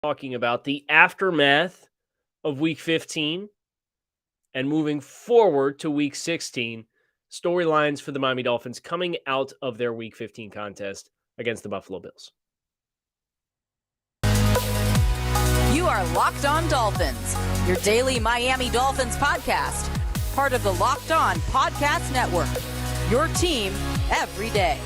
talking about the aftermath of Week 15 and moving forward to Week 16, storylines for the Miami Dolphins coming out of their Week 15 contest against the Buffalo Bills. You are Locked On Dolphins, your daily Miami Dolphins podcast, part of the Locked On Podcast Network, your team every day.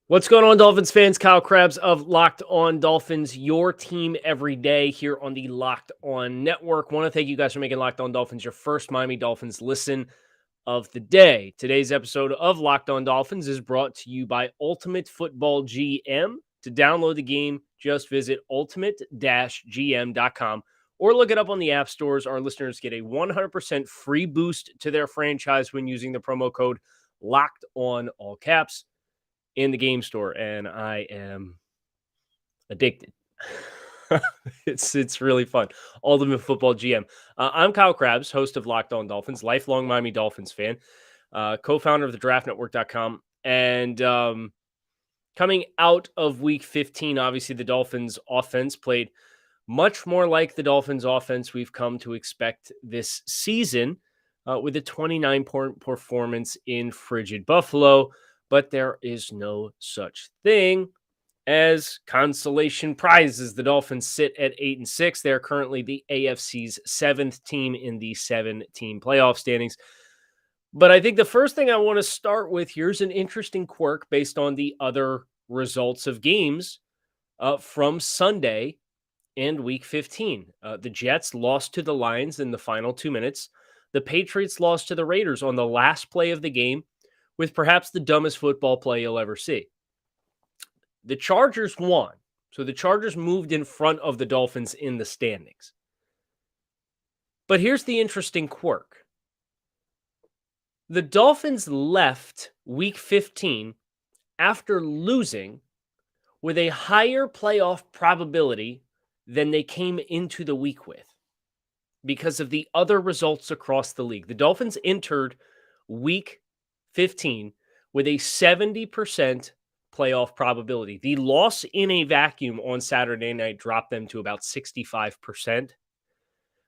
What's going on, Dolphins fans? Kyle Krabs of Locked On Dolphins, your team every day here on the Locked On Network. Want to thank you guys for making Locked On Dolphins your first Miami Dolphins listen of the day. Today's episode of Locked On Dolphins is brought to you by Ultimate Football GM. To download the game, just visit ultimate-gm.com or look it up on the app stores. Our listeners get a 100% free boost to their franchise when using the promo code Locked On, all caps, in the game store, and I am addicted. It's really fun. Ultimate Football GM. I'm Kyle Krabs, host of Locked On Dolphins, lifelong Miami Dolphins fan, co-founder of the draftnetwork.com. And coming out of Week 15, obviously the Dolphins offense played much more like the Dolphins offense we've come to expect this season, with a 29-point performance in frigid Buffalo. But there is no such thing as consolation prizes. The Dolphins sit at 8-6. They're currently the AFC's 7th team in the 7-team playoff standings. But I think the first thing I want to start with, here's an interesting quirk based on the other results of games from Sunday and Week 15. The Jets lost to the Lions in the final 2 minutes. The Patriots lost to the Raiders on the last play of the game, with perhaps the dumbest football play you'll ever see. The Chargers won, so the Chargers moved in front of the Dolphins in the standings. But here's the interesting quirk. The Dolphins left Week 15 after losing with a higher playoff probability than they came into the week with because of the other results across the league. The Dolphins entered Week 15 with a 70% playoff probability. The loss in a vacuum on Saturday night dropped them to about 65%.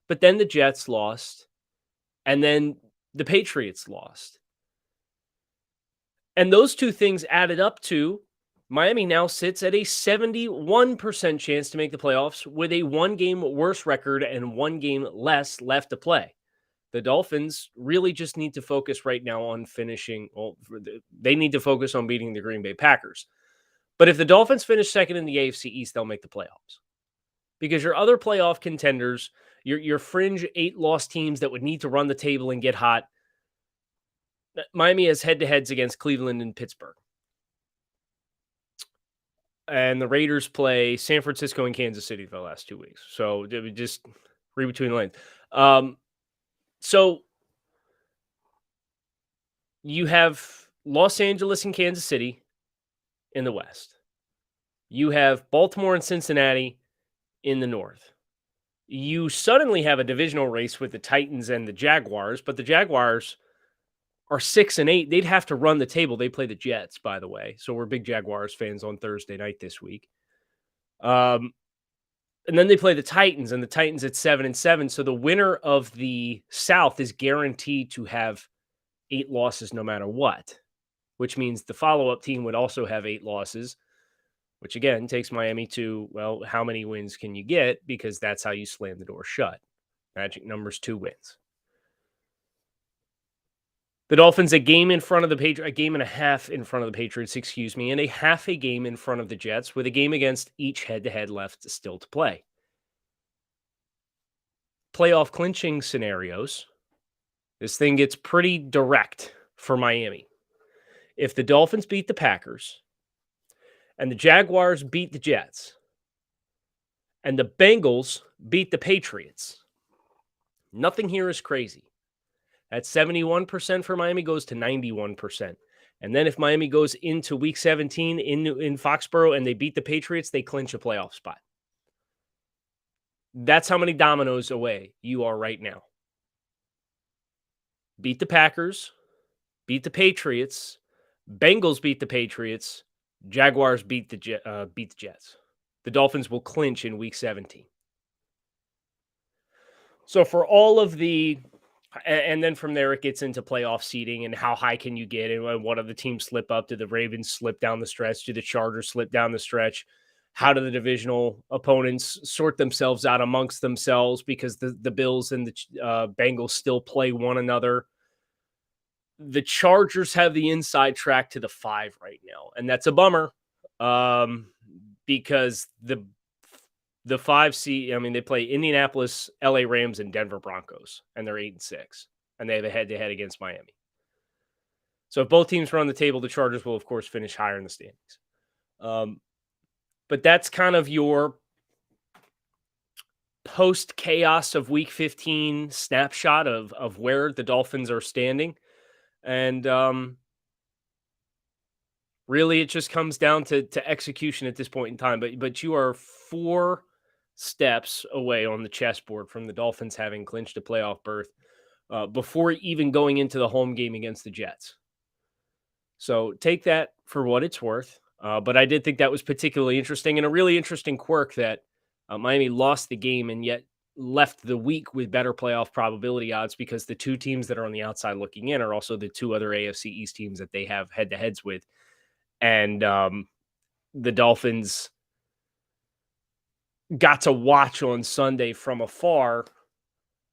But then the Jets lost, and then the Patriots lost. And those two things added up to Miami now sits at a 71% chance to make the playoffs with a one-game worse record and one game less left to play. The Dolphins really just need to focus right now on finishing. Well, they need to focus on beating the Green Bay Packers. But if the Dolphins finish second in the AFC East, they'll make the playoffs. Because your other playoff contenders, your fringe 8-loss teams that would need to run the table and get hot, Miami has head-to-heads against Cleveland and Pittsburgh. And the Raiders play San Francisco and Kansas City for the last 2 weeks. So just read between the lines. So you have Los Angeles and Kansas City in the West. You have Baltimore and Cincinnati in the North. You suddenly have a divisional race with the Titans and the Jaguars, but the Jaguars are 6-8. They'd have to run the table. They play the Jets, by the way. So we're big Jaguars fans on Thursday night this week. And then they play the Titans, and the Titans at 7-7. So the winner of the South is guaranteed to have 8 losses no matter what, which means the follow-up team would also have 8 losses, which again takes Miami to, well, how many wins can you get? Because that's how you slam the door shut. Magic number's 2 wins. The Dolphins a game in front of the Patriots, a game and a half in front of the Patriots, and a half a game in front of the Jets, with a game against each head-to-head left still to play. Playoff clinching scenarios, this thing gets pretty direct for Miami. If the Dolphins beat the Packers, and the Jaguars beat the Jets, and the Bengals beat the Patriots, nothing here is crazy. That 71% for Miami goes to 91%. And then if Miami goes into Week 17 in Foxborough and they beat the Patriots, they clinch a playoff spot. That's how many dominoes away you are right now. beat the Packers, beat the Patriots, Bengals beat the Patriots, Jaguars beat the Jets. The Dolphins will clinch in Week 17. So for all of the, and then from there it gets into playoff seeding and how high can you get, and what do the teams slip up? Do the Ravens slip down the stretch? Do the Chargers slip down the stretch? How do the divisional opponents sort themselves out amongst themselves, because the Bills and the Bengals still play one another? The Chargers have the inside track to the 5 right now, and that's a bummer, because the 5 seed, I mean, they play Indianapolis, LA Rams, and Denver Broncos, and they're 8-6, and they have a head-to-head against Miami. So if both teams are on the table, the Chargers will, of course, finish higher in the standings. But that's kind of your post-chaos of Week 15 snapshot of where the Dolphins are standing. And really, it just comes down to execution at this point in time. But you are 4 steps away on the chessboard from the Dolphins having clinched a playoff berth before even going into the home game against the Jets. So take that for what it's worth. But I did think that was particularly interesting, and a really interesting quirk that Miami lost the game and yet left the week with better playoff probability odds, because the 2 teams that are on the outside looking in are also the 2 other AFC East teams that they have head-to-heads with. And the Dolphins got to watch on Sunday from afar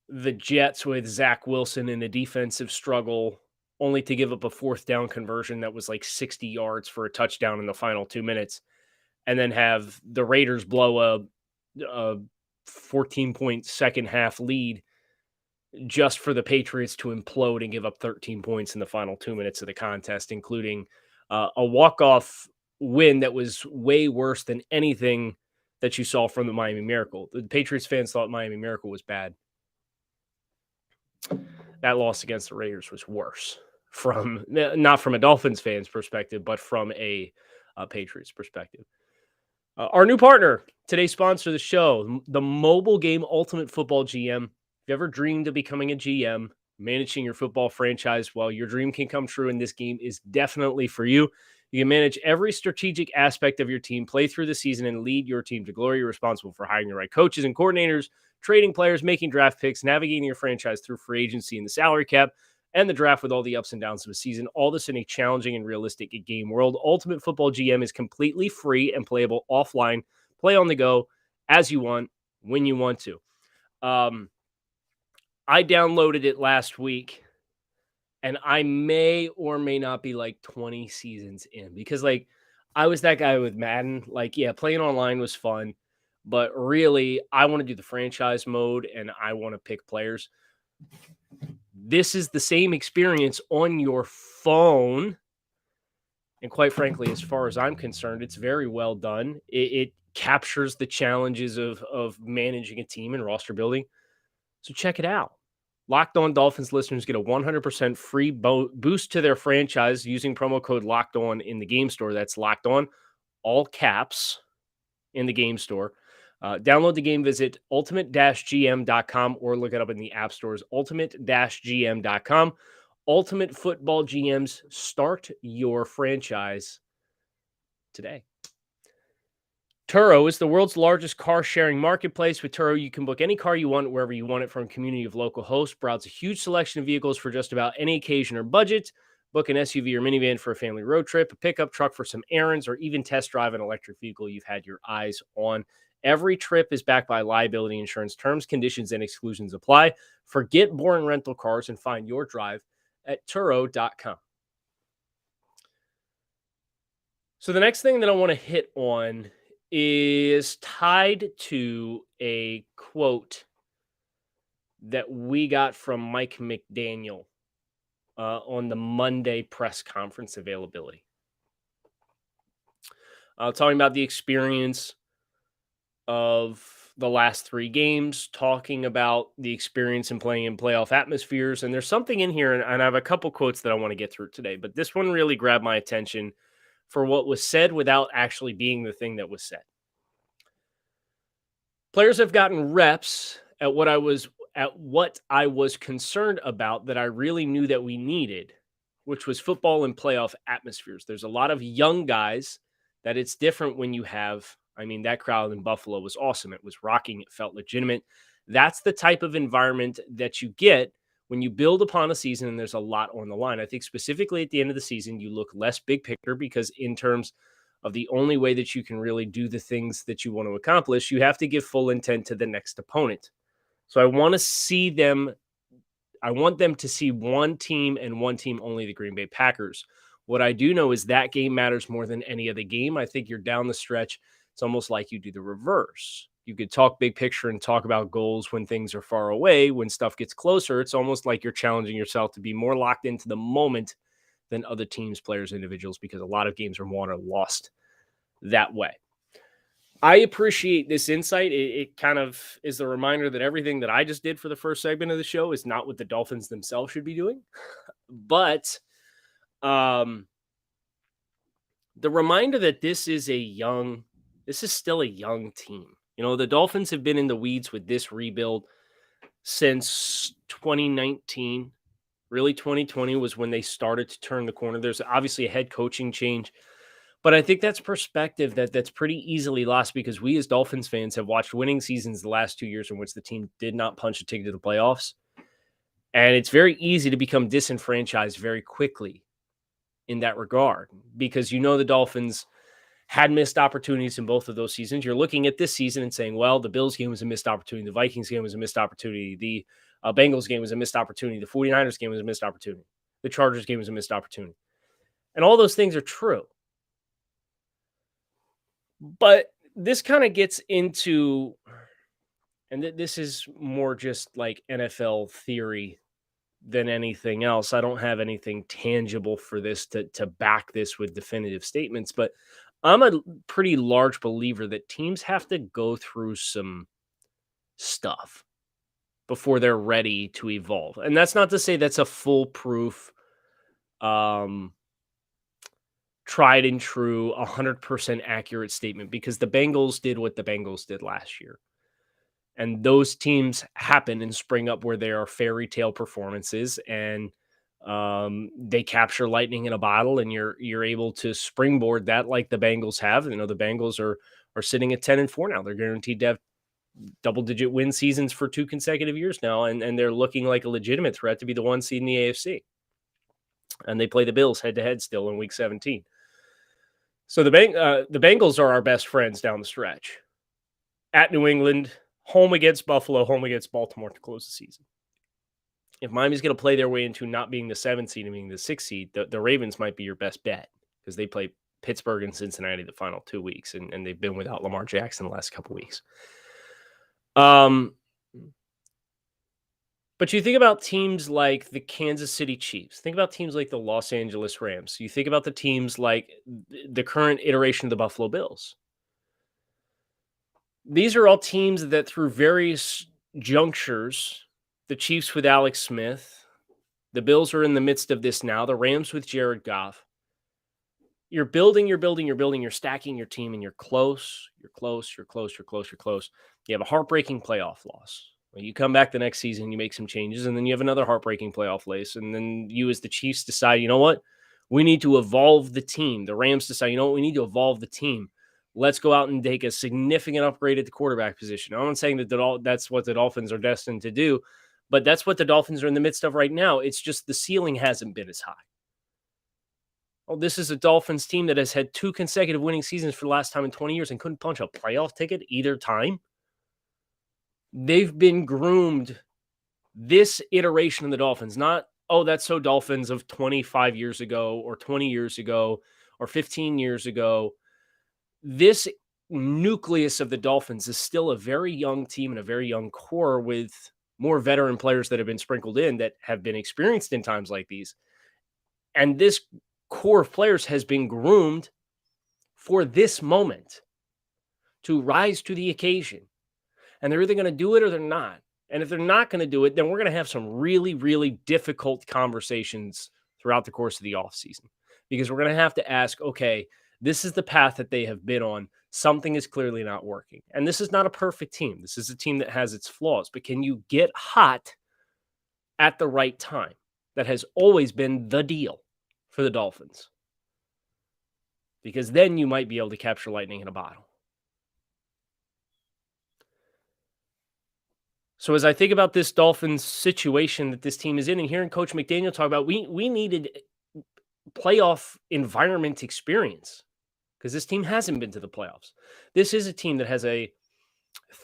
the Jets with Zach Wilson in a defensive struggle, only to give up a 4th down conversion that was like 60 yards for a touchdown in the final 2 minutes, and then have the Raiders blow a 14-point second half lead just for the Patriots to implode and give up 13 points in the final 2 minutes of the contest, including a walk-off win that was way worse than anything that you saw from the Miami Miracle. The Patriots fans thought Miami Miracle was bad. That loss against the Raiders was worse, from not from a Dolphins fan's perspective, but from a Patriots perspective. Our new partner, today's sponsor of the show, the mobile game Ultimate Football GM. If you ever dreamed of becoming a GM, managing your football franchise, well, your dream can come true, and this game is definitely for you. You can manage every strategic aspect of your team, play through the season, and lead your team to glory. You're responsible for hiring the right coaches and coordinators, trading players, making draft picks, navigating your franchise through free agency and the salary cap, and the draft with all the ups and downs of a season. All this in a challenging and realistic game world. Ultimate Football GM is completely free and playable offline. Play on the go as you want, when you want to. I downloaded it last week, and I may or may not be like 20 seasons in, because like I was that guy with Madden. Like, yeah, playing online was fun, but really I want to do the franchise mode and I want to pick players. This is the same experience on your phone. And quite frankly, as far as I'm concerned, it's very well done. It captures the challenges of managing a team and roster building. So check it out. Locked On Dolphins listeners get a 100% free boost to their franchise using promo code Locked On in the game store. That's Locked On, all caps, in the game store. Download the game, visit ultimate-gm.com, or look it up in the app stores, ultimate-gm.com. Ultimate Football GMs, start your franchise today. Turo is the world's largest car-sharing marketplace. With Turo, you can book any car you want wherever you want it from a community of local hosts. Browse a huge selection of vehicles for just about any occasion or budget. Book an SUV or minivan for a family road trip, a pickup truck for some errands, or even test drive an electric vehicle you've had your eyes on. Every trip is backed by liability insurance. Terms, conditions, and exclusions apply. Forget boring rental cars and find your drive at Turo.com. So the next thing that I want to hit on is tied to a quote that we got from Mike McDaniel on the Monday press conference availability. Talking about the experience of the last 3 games, talking about the experience in playing in playoff atmospheres. And there's something in here, and I have a couple quotes that I want to get through today, but this one really grabbed my attention for what was said without actually being the thing that was said. Players have gotten reps at what I was at what I was concerned about that I really knew that we needed, which was football and playoff atmospheres. There's a lot of young guys that it's different when you have, I mean, that crowd in Buffalo was awesome. It was rocking. It felt legitimate. That's the type of environment that you get when you build upon a season and there's a lot on the line. I think specifically at the end of the season, you look less big picture because in terms of the only way that you can really do the things that you want to accomplish, you have to give full intent to the next opponent. So I want them to see one team and one team only, the Green Bay Packers. What I do know is that game matters more than any other game. I think you're down the stretch. It's almost like you do the reverse. You could talk big picture and talk about goals when things are far away. When stuff gets closer, it's almost like you're challenging yourself to be more locked into the moment than other teams, players, individuals, because a lot of games are won or lost that way. I appreciate this insight. It kind of is a reminder that everything that I just did for the first segment of the show is not what the Dolphins themselves should be doing. But the reminder that this is still a young team. You know, the Dolphins have been in the weeds with this rebuild since 2019. Really, 2020 was when they started to turn the corner. There's obviously a head coaching change. But I think that's perspective that's pretty easily lost because we as Dolphins fans have watched winning seasons the last 2 years in which the team did not punch a ticket to the playoffs. And it's very easy to become disenfranchised very quickly in that regard because you know the Dolphins had missed opportunities in both of those seasons. You're looking at this season and saying, well, the Bills game was a missed opportunity. The Vikings game was a missed opportunity. The Bengals game was a missed opportunity. The 49ers game was a missed opportunity. The Chargers game was a missed opportunity. And all those things are true. But this kind of gets into, and this is more just like NFL theory than anything else. I don't have anything tangible for this to back this with definitive statements, but I'm a pretty large believer that teams have to go through some stuff before they're ready to evolve. And that's not to say that's a foolproof, tried and true, 100% accurate statement because the Bengals did what the Bengals did last year. And those teams happen and spring up where they are fairy tale performances and they capture lightning in a bottle and you're able to springboard that like the Bengals have. You know, the Bengals are sitting at 10-4 now. They're guaranteed to have double-digit win seasons for 2 consecutive years now, and they're looking like a legitimate threat to be the 1 seed in the AFC. And they play the Bills head-to-head still in Week 17. So the Bengals are our best friends down the stretch. At New England, home against Buffalo, home against Baltimore to close the season. If Miami's going to play their way into not being the 7th seed and being the 6th seed, the Ravens might be your best bet because they play Pittsburgh and Cincinnati the final 2 weeks, and they've been without Lamar Jackson the last couple weeks. But you think about teams like the Kansas City Chiefs. Think about teams like the Los Angeles Rams. You think about the teams like the current iteration of the Buffalo Bills. These are all teams that through various junctures, the Chiefs with Alex Smith, the Bills are in the midst of this now, the Rams with Jared Goff. You're building, you're stacking your team, and you're close. You have a heartbreaking playoff loss. Well, you come back the next season, you make some changes, and then you have another heartbreaking playoff loss. And then you as the Chiefs decide, you know what? We need to evolve the team. The Rams decide, you know what? We need to evolve the team. Let's go out and take a significant upgrade at the quarterback position. I'm not saying that that's what the Dolphins are destined to do, but that's what the Dolphins are in the midst of right now. It's just the ceiling hasn't been as high. Well, this is a Dolphins team that has had 2 consecutive winning seasons for the last time in 20 years and couldn't punch a playoff ticket either time. They've been groomed, this iteration of the Dolphins, not, oh, that's so Dolphins of 25 years ago or 20 years ago or 15 years ago. This nucleus of the Dolphins is still a very young team and a very young core with more veteran players that have been sprinkled in that have been experienced in times like these. And this core of players has been groomed for this moment to rise to the occasion. And they're either going to do it or they're not. And if they're not going to do it, then we're going to have some really, really difficult conversations throughout the course of the offseason. Because we're going to have to ask, okay, this is the path that they have been on something is clearly not working. And this is not a perfect team. This is a team that has its flaws, but can you get hot at the right time? That has always been the deal for the Dolphins. Because then you might be able to capture lightning in a bottle. So as I think about this Dolphins situation that this team is in, and hearing Coach McDaniel talk about, we needed playoff environment experience because this team hasn't been to the playoffs. This is a team that has a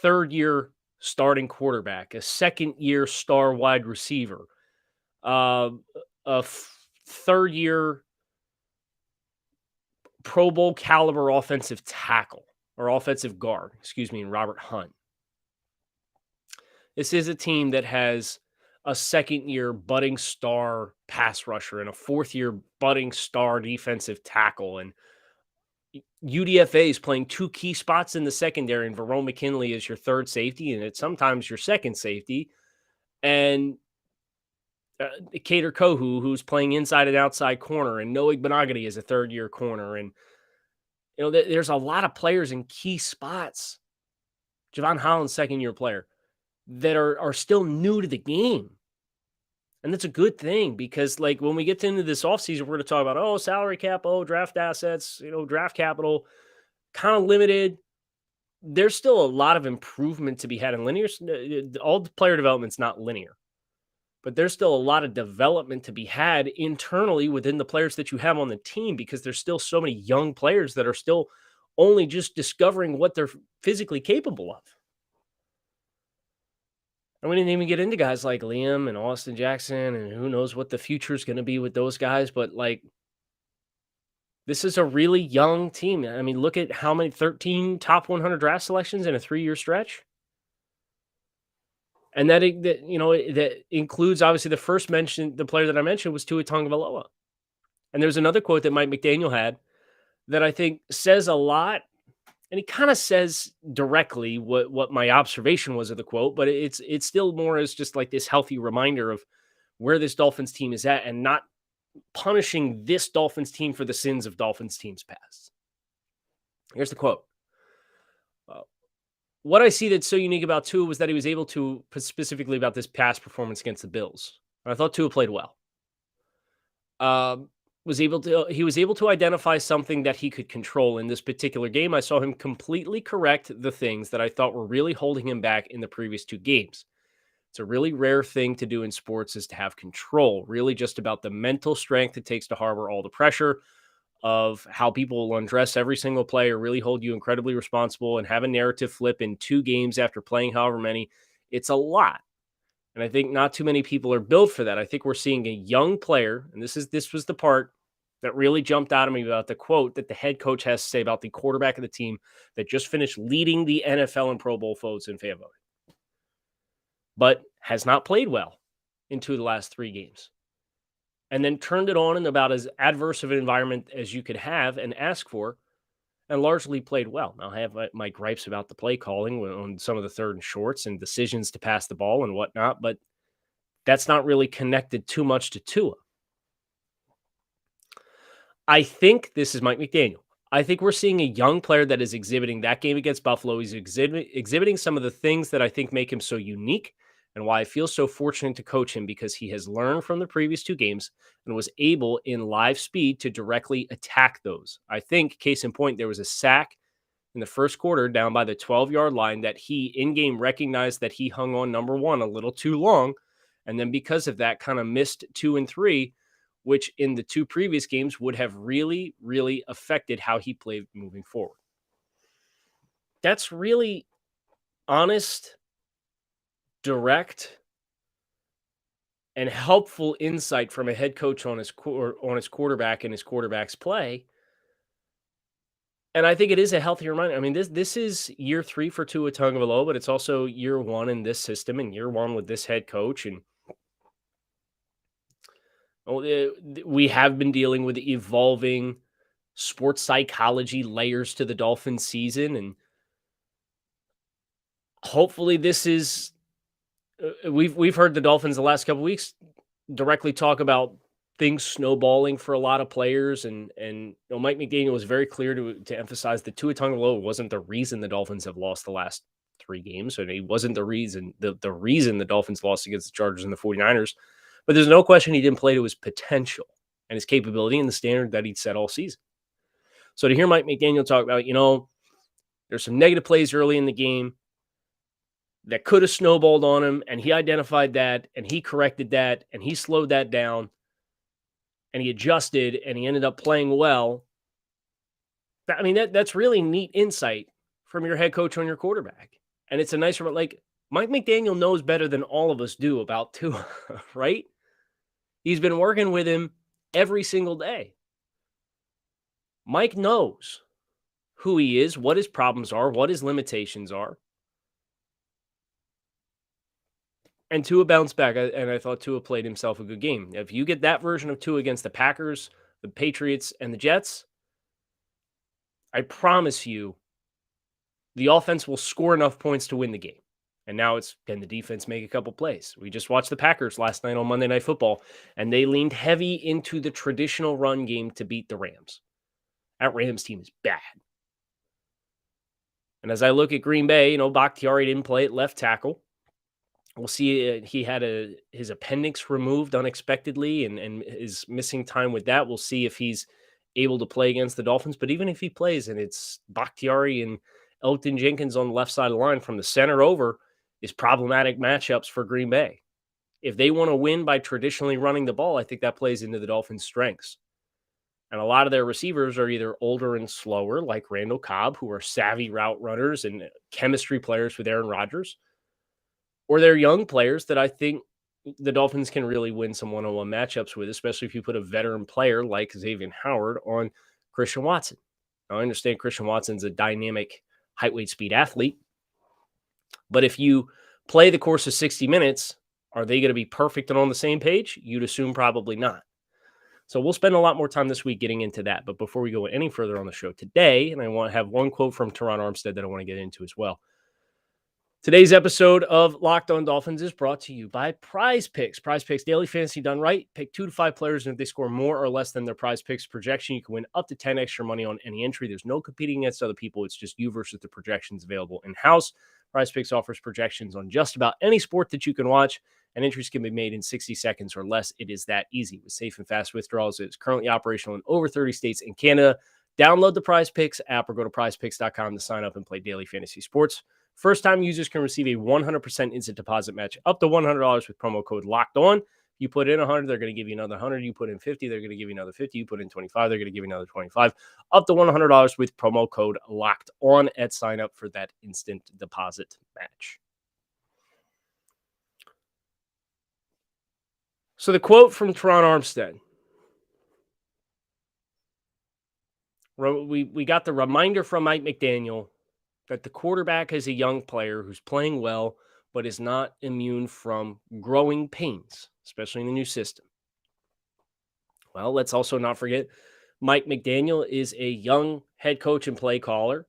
third-year starting quarterback, a second-year star wide receiver, a third-year Pro Bowl caliber offensive tackle or offensive guard, in Robert Hunt. This is a team that has a second-year budding star pass rusher and a fourth-year budding star defensive tackle. And UDFA is playing two key spots in the secondary, and Verone McKinley is your third safety, and it's sometimes your second safety. And Kader Kohu, who's playing inside and outside corner, and Noah Benagati is a third-year corner. And, there's a lot of players in key spots. Javon Holland's second-year player that are still new to the game. And that's a good thing because, when we get into this offseason, we're going to talk about, salary cap, draft assets, draft capital, kind of limited. There's still a lot of improvement to be had in linear. All the player development's not linear, but there's still a lot of development to be had internally within the players that you have on the team because there's still so many young players that are still only just discovering what they're physically capable of. And we didn't even get into guys like Liam and Austin Jackson, and who knows what the future is going to be with those guys. But this is a really young team. I mean, look at how many 13 top 100 draft selections in a 3-year stretch. And that includes obviously the player that I mentioned was Tua Tagovailoa. And there's another quote that Mike McDaniel had that I think says a lot. And he kind of says directly what my observation was of the quote, but it's still more as just this healthy reminder of where this Dolphins team is at and not punishing this Dolphins team for the sins of Dolphins teams past. Here's the quote. What I see that's so unique about Tua was that he was able to, specifically about this past performance against the Bills. And I thought Tua played well. He was able to identify something that he could control in this particular game. I saw him completely correct the things that I thought were really holding him back in the previous two games. It's a really rare thing to do in sports is to have control, really just about the mental strength it takes to harbor all the pressure of how people will undress every single play or really hold you incredibly responsible and have a narrative flip in 2 games after playing however many. It's a lot. And I think not too many people are built for that. I think we're seeing a young player, and this was the part that really jumped out at me about the quote that the head coach has to say about the quarterback of the team that just finished leading the NFL and Pro Bowl votes in fan voting, but has not played well in 2 of the last 3 games. And then turned it on in about as adverse of an environment as you could have and ask for, and largely played well. Now, I have my gripes about the play calling on some of the third and shorts and decisions to pass the ball and whatnot, but that's not really connected too much to Tua. I think this is Mike McDaniel. I think we're seeing a young player that is exhibiting that game against Buffalo. He's exhibiting some of the things that I think make him so unique and why I feel so fortunate to coach him because he has learned from the previous 2 games and was able in live speed to directly attack those. I think, case in point, there was a sack in the first quarter down by the 12-yard line that he in-game recognized that he hung on number 1 a little too long. And then because of that kind of missed 2 and 3, which in the 2 previous games would have really, really affected how he played moving forward. That's really honest, direct, and helpful insight from a head coach on his quarterback and his quarterback's play. And I think it is a healthy reminder. I mean, this is year 3 for Tua Tagovailoa, but it's also year 1 in this system and year 1 with this head coach. And we have been dealing with evolving sports psychology layers to the Dolphins season. And hopefully this is, we've heard the Dolphins the last couple of weeks directly talk about things snowballing for a lot of players. And Mike McDaniel was very clear to emphasize that Tua Tagovailoa wasn't the reason the Dolphins have lost the last 3 games. And he wasn't the reason the Dolphins lost against the Chargers and the 49ers. But there's no question he didn't play to his potential and his capability and the standard that he'd set all season. So to hear Mike McDaniel talk about, there's some negative plays early in the game that could have snowballed on him, and he identified that, and he corrected that, and he slowed that down, and he adjusted, and he ended up playing well. That's really neat insight from your head coach on your quarterback. And it's a nice, like, Mike McDaniel knows better than all of us do about Tua, right? He's been working with him every single day. Mike knows who he is, what his problems are, what his limitations are. And Tua bounced back, and I thought Tua played himself a good game. If you get that version of Tua against the Packers, the Patriots, and the Jets, I promise you the offense will score enough points to win the game. And now it's, can the defense make a couple plays? We just watched the Packers last night on Monday Night Football, and they leaned heavy into the traditional run game to beat the Rams. That Rams team is bad. And as I look at Green Bay, Bakhtiari didn't play at left tackle. We'll see. He had his appendix removed unexpectedly and is missing time with that. We'll see if he's able to play against the Dolphins. But even if he plays and it's Bakhtiari and Elton Jenkins on the left side of the line, from the center over is problematic matchups for Green Bay. If they want to win by traditionally running the ball, I think that plays into the Dolphins' strengths. And a lot of their receivers are either older and slower, like Randall Cobb, who are savvy route runners and chemistry players with Aaron Rodgers, or they're young players that I think the Dolphins can really win some one-on-one matchups with, especially if you put a veteran player like Xavier Howard on Christian Watson. Now, I understand Christian Watson's a dynamic height, weight, speed athlete, but if you play the course of 60 minutes, are they going to be perfect and on the same page? You'd assume probably not. So we'll spend a lot more time this week getting into that. But before we go any further on the show today, and I want to have one quote from Tron Armstead that I want to get into as well. Today's episode of Locked On Dolphins is brought to you by Prize Picks. Prize Picks, daily fantasy done right. Pick 2 to 5 players, and if they score more or less than their Prize Picks projection, you can win up to 10 extra money on any entry. There's no competing against other people. It's just you versus the projections available in-house. Prize Picks offers projections on just about any sport that you can watch, and entries can be made in 60 seconds or less. It is that easy. With safe and fast withdrawals, it is currently operational in over 30 states and Canada. Download the Prize Picks app or go to prizepicks.com to sign up and play daily fantasy sports. First-time users can receive a 100% instant deposit match up to $100 with promo code Locked On. You put in 100, they're going to give you another 100. You put in 50, they're going to give you another 50. You put in 25, they're going to give you another 25. Up to $100 with promo code Locked On at sign up for that instant deposit match. So the quote from Tron Armstead. We got the reminder from Mike McDaniel that the quarterback is a young player who's playing well, but is not immune from growing pains, especially in the new system. Well, let's also not forget Mike McDaniel is a young head coach and play caller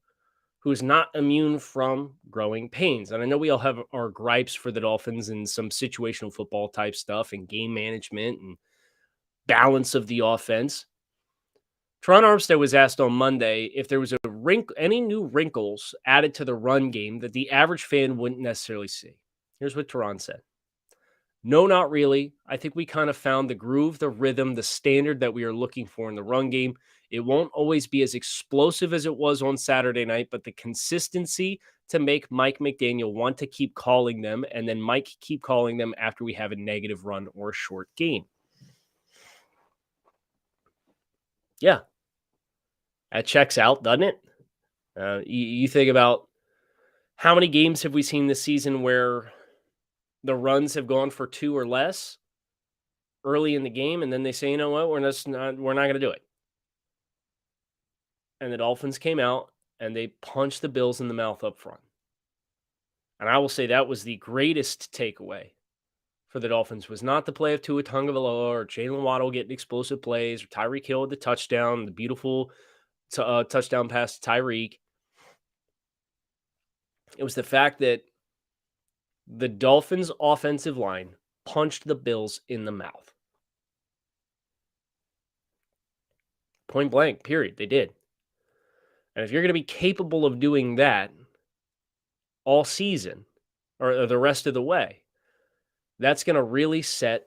who's not immune from growing pains. And I know we all have our gripes for the Dolphins and some situational football type stuff and game management and balance of the offense. Tron Armstead was asked on Monday if there was any new wrinkles added to the run game that the average fan wouldn't necessarily see. Here's what Tron said. No, not really. I think we kind of found the groove, the rhythm, the standard that we are looking for in the run game. It won't always be as explosive as it was on Saturday night, but the consistency to make Mike McDaniel want to keep calling them, and then Mike keep calling them after we have a negative run or a short game. Yeah. That checks out, doesn't it? You think about how many games have we seen this season where the runs have gone for 2 or less early in the game, and then they say, you know what, we're not going to do it. And the Dolphins came out and they punched the Bills in the mouth up front. And I will say that was the greatest takeaway for the Dolphins, was not the play of Tua Tagovailoa or Jalen Waddle getting explosive plays or Tyreek Hill with the touchdown, the beautiful touchdown pass to Tyreek. It was the fact that the Dolphins' offensive line punched the Bills in the mouth. Point blank, period. They did. And if you're going to be capable of doing that all season or the rest of the way, that's going to really set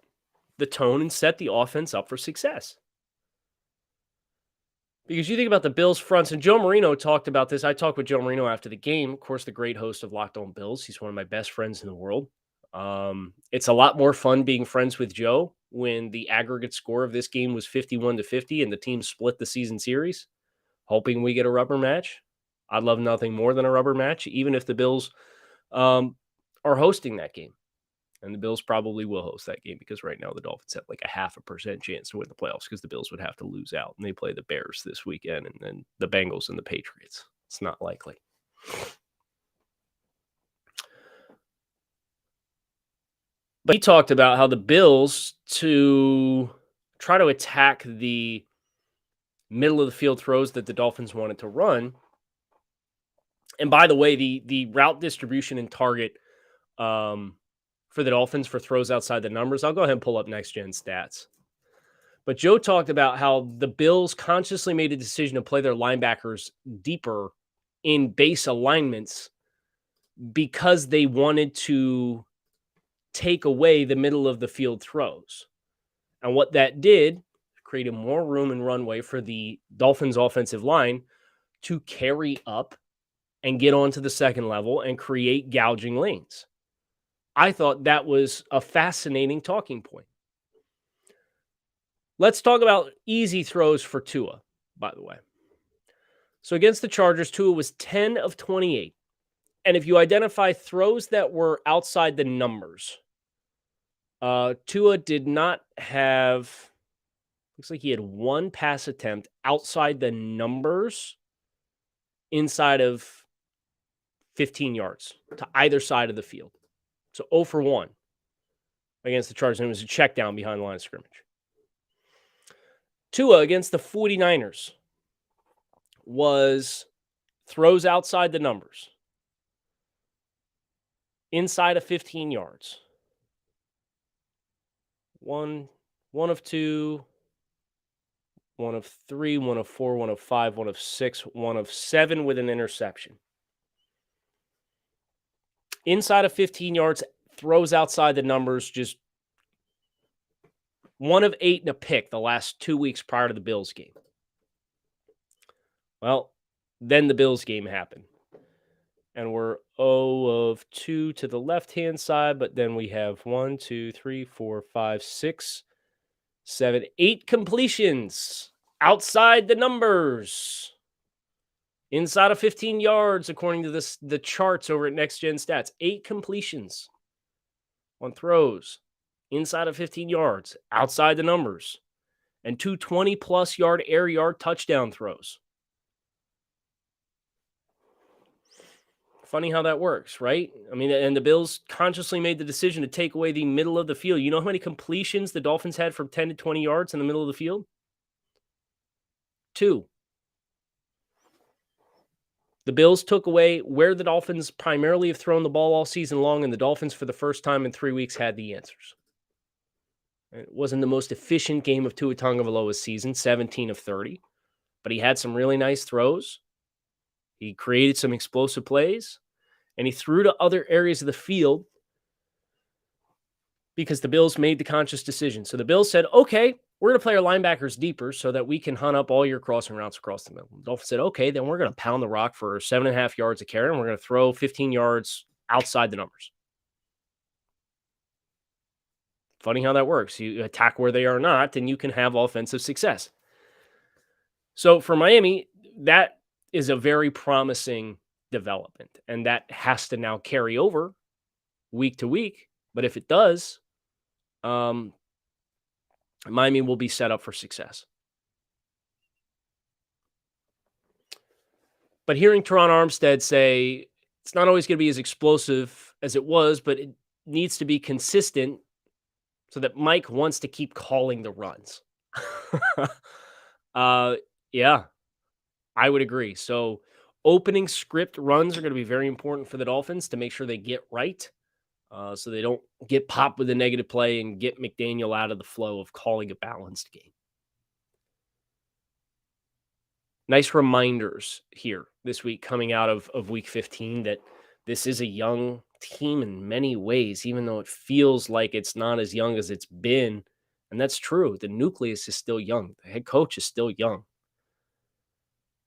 the tone and set the offense up for success. Because you think about the Bills fronts, and Joe Marino talked about this. I talked with Joe Marino after the game, of course, the great host of Locked On Bills. He's one of my best friends in the world. It's a lot more fun being friends with Joe when the aggregate score of this game was 51-50 and the team split the season series, hoping we get a rubber match. I'd love nothing more than a rubber match, even if the Bills are hosting that game. And the Bills probably will host that game because right now the Dolphins have like a 0.5% chance to win the playoffs because the Bills would have to lose out. And they play the Bears this weekend and then the Bengals and the Patriots. It's not likely. But he talked about how the Bills, to try to attack the middle of the field throws that the Dolphins wanted to run. And by the way, the route distribution and target for the Dolphins for throws outside the numbers, I'll go ahead and pull up next-gen stats. But Joe talked about how the Bills consciously made a decision to play their linebackers deeper in base alignments because they wanted to take away the middle of the field throws. And what that did, created more room and runway for the Dolphins offensive line to carry up and get onto the second level and create gouging lanes. I thought that was a fascinating talking point. Let's talk about easy throws for Tua, by the way. So against the Chargers, Tua was 10 of 28. And if you identify throws that were outside the numbers, Tua did not have, looks like he had one pass attempt outside the numbers inside of 15 yards to either side of the field. So 0 for 1 against the Chargers. And it was a check down behind the line of scrimmage. Tua against the 49ers was throws outside the numbers, inside of 15 yards. One of 2, 1 of 3, 1 of 4, 1 of 5, 1 of 6, 1 of 7 with an interception. Inside of 15 yards, throws outside the numbers, just 1 of 8 and a pick the last 2 weeks prior to the Bills game. Well, then the Bills game happened. And we're 0 of 2 to the left-hand side, but then we have 1, 2, 3, 4, 5, 6, 7, 8 completions outside the numbers. Inside of 15 yards, according to the charts over at Next Gen Stats. 8 completions on throws inside of 15 yards, outside the numbers, and 2 20-plus yard air yard touchdown throws. Funny how that works, right? I mean, and the Bills consciously made the decision to take away the middle of the field. You know how many completions the Dolphins had from 10 to 20 yards in the middle of the field? 2. The Bills took away where the Dolphins primarily have thrown the ball all season long, and the Dolphins, for the first time in 3 weeks, had the answers. It wasn't the most efficient game of Tua Tagovailoa's season, 17 of 30, but he had some really nice throws. He created some explosive plays, and he threw to other areas of the field because the Bills made the conscious decision. So the Bills said, okay, we're going to play our linebackers deeper so that we can hunt up all your crossing routes across the middle. The Dolphins said, okay, then we're going to pound the rock for 7.5 yards a carry, and we're going to throw 15 yards outside the numbers. Funny how that works. You attack where they are not, and you can have offensive success. So for Miami, that is a very promising development, and that has to now carry over week to week. But if it does, Miami will be set up for success. But hearing Tron Armsteads say it's not always going to be as explosive as it was, but it needs to be consistent so that Mike wants to keep calling the runs. Yeah, I would agree. So opening script runs are going to be very important for the Dolphins to make sure they get right. So they don't get popped with a negative play and get McDaniel out of the flow of calling a balanced game. nice reminders here this week coming out of week 15 that this is a young team in many ways, even though it feels like it's not as young as it's been. And that's true. The nucleus is still young. The head coach is still young.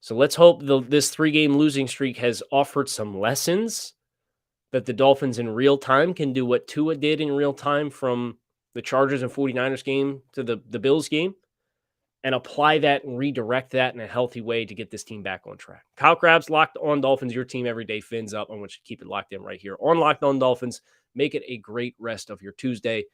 So let's hope this 3-game losing streak has offered some lessons that the Dolphins in real time can do what Tua did in real time from the Chargers and 49ers game to the Bills game, and apply that and redirect that in a healthy way to get this team back on track. Kyle Krabs, Locked On Dolphins, your team every day. Fins up. I want you to keep it locked in right here on Locked On Dolphins. Make it a great rest of your Tuesday.